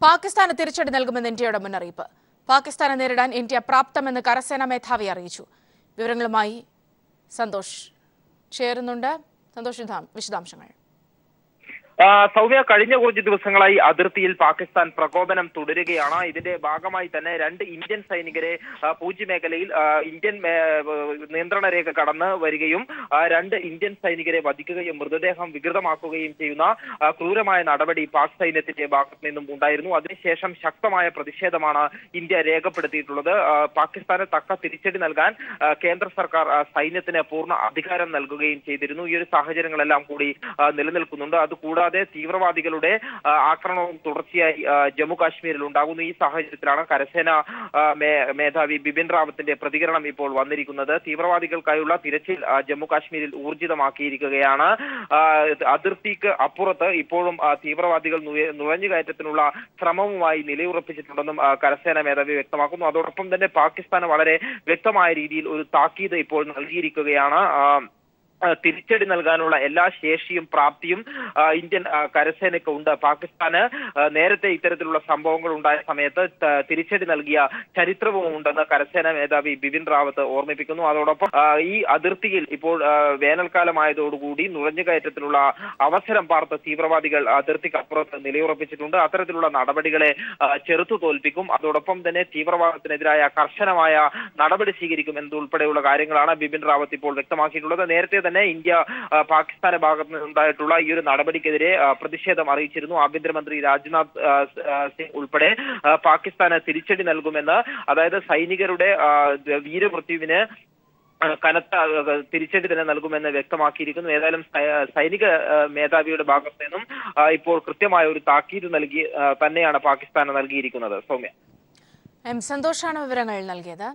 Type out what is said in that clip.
പാകിസ്ഥാന് തിരിച്ചടി നൽകുമെന്ന് ഇന്ത്യയുടെ മുന്നറിയിപ്പ്. പാകിസ്ഥാനെ നേരിടാൻ ഇന്ത്യ പ്രാപ്തമെന്ന് കരസേനാ മേധാവി അറിയിച്ചു. വിവരങ്ങളുമായി സന്തോഷ് ചേരുന്നുണ്ട്. സന്തോഷ്, വിശദാംശങ്ങൾ. സൗമ്യ, കഴിഞ്ഞ കുറച്ച് ദിവസങ്ങളായി അതിർത്തിയിൽ പാകിസ്ഥാൻ പ്രകോപനം തുടരുകയാണ്. ഇതിന്റെ ഭാഗമായി തന്നെ 2 ഇന്ത്യൻ സൈനികരെ പൂഞ്ച് മേഖലയിൽ ഇന്ത്യൻ നിയന്ത്രണ രേഖ കടന്ന് വരികയും 2 ഇന്ത്യൻ സൈനികരെ വധിക്കുകയും മൃതദേഹം വികൃതമാക്കുകയും ചെയ്യുന്ന ക്രൂരമായ നടപടി പാക് സൈന്യത്തിന്റെ ഭാഗത്തു നിന്നും ഉണ്ടായിരുന്നു. അതിനുശേഷം ശക്തമായ പ്രതിഷേധമാണ് ഇന്ത്യ രേഖപ്പെടുത്തിയിട്ടുള്ളത്. പാകിസ്ഥാന് തക്ക തിരിച്ചടി നൽകാൻ കേന്ദ്ര സർക്കാർ സൈന്യത്തിന് പൂർണ്ണ അധികാരം നൽകുകയും ചെയ്തിരുന്നു. ഈ ഒരു സാഹചര്യങ്ങളെല്ലാം കൂടി നിലനിൽക്കുന്നുണ്ട്. അതുകൂടാതെ തീവ്രവാദികളുടെ ആക്രമണവും തുടർച്ചയായി ജമ്മു കാശ്മീരിൽ ഉണ്ടാകുന്നു. ഈ സാഹചര്യത്തിലാണ് കരസേന മേധാവി ബിപിൻ റാവത്തിന്റെ പ്രതികരണം ഇപ്പോൾ വന്നിരിക്കുന്നത്. തീവ്രവാദികൾക്കായുള്ള തിരച്ചിൽ ജമ്മു കാശ്മീരിൽ ഊർജിതമാക്കിയിരിക്കുകയാണ്. അതിർത്തിക്ക് അപ്പുറത്ത് ഇപ്പോഴും തീവ്രവാദികൾ നുഴഞ്ഞുകയറ്റത്തിനുള്ള ശ്രമവുമായി നിലയുറപ്പിച്ചിട്ടുണ്ടെന്നും കരസേന മേധാവി വ്യക്തമാക്കുന്നു. അതോടൊപ്പം തന്നെ പാകിസ്ഥാന് വളരെ വ്യക്തമായ രീതിയിൽ ഒരു താക്കീത് ഇപ്പോൾ നൽകിയിരിക്കുകയാണ്. തിരിച്ചടി നൽകാനുള്ള എല്ലാ ശേഷിയും പ്രാപ്തിയും ഇന്ത്യൻ കരസേനയ്ക്ക് ഉണ്ട്. പാകിസ്ഥാന് നേരത്തെ ഇത്തരത്തിലുള്ള സംഭവങ്ങൾ ഉണ്ടായ സമയത്ത് തിരിച്ചടി നൽകിയ ചരിത്രവും ഉണ്ടെന്ന് കരസേന മേധാവി ബിപിൻ റാവത്ത് ഓർമ്മിപ്പിക്കുന്നു. അതോടൊപ്പം ഈ അതിർത്തിയിൽ ഇപ്പോൾ വേനൽക്കാലമായതോടുകൂടി നുഴഞ്ഞുകയറ്റത്തിനുള്ള അവസരം പാർത്ത തീവ്രവാദികൾ അതിർത്തിക്കപ്പുറത്ത് നിലയുറപ്പിച്ചിട്ടുണ്ട്. അത്തരത്തിലുള്ള നടപടികളെ ചെറുത്തു തോൽപ്പിക്കും. അതോടൊപ്പം തന്നെ തീവ്രവാദത്തിനെതിരായ കർശനമായ നടപടി സ്വീകരിക്കും എന്നതുൾപ്പെടെയുള്ള കാര്യങ്ങളാണ് ബിപിൻ റാവത്ത് ഇപ്പോൾ വ്യക്തമാക്കിയിട്ടുള്ളത്. നേരത്തെ തന്നെ ഇന്ത്യ പാകിസ്ഥാന്റെ ഭാഗത്ത് നിന്നുണ്ടായിട്ടുള്ള ഈ ഒരു നടപടിക്കെതിരെ പ്രതിഷേധം അറിയിച്ചിരുന്നു. ആഭ്യന്തരമന്ത്രി രാജ്നാഥ് സിംഗ് ഉൾപ്പെടെ പാകിസ്ഥാന് തിരിച്ചടി നൽകുമെന്ന്, അതായത് സൈനികരുടെ വീരമൃത്യുവിന് കനത്ത തിരിച്ചടി തന്നെ നൽകുമെന്ന് വ്യക്തമാക്കിയിരിക്കുന്നു. ഏതായാലും സൈനിക മേധാവിയുടെ ഭാഗത്ത് നിന്നും ഇപ്പോൾ കൃത്യമായ ഒരു താക്കീത് തന്നെയാണ് പാകിസ്ഥാന് നൽകിയിരിക്കുന്നത്. സൗമ്യ, സന്തോഷാണ് വിവരങ്ങൾ നൽകിയത്.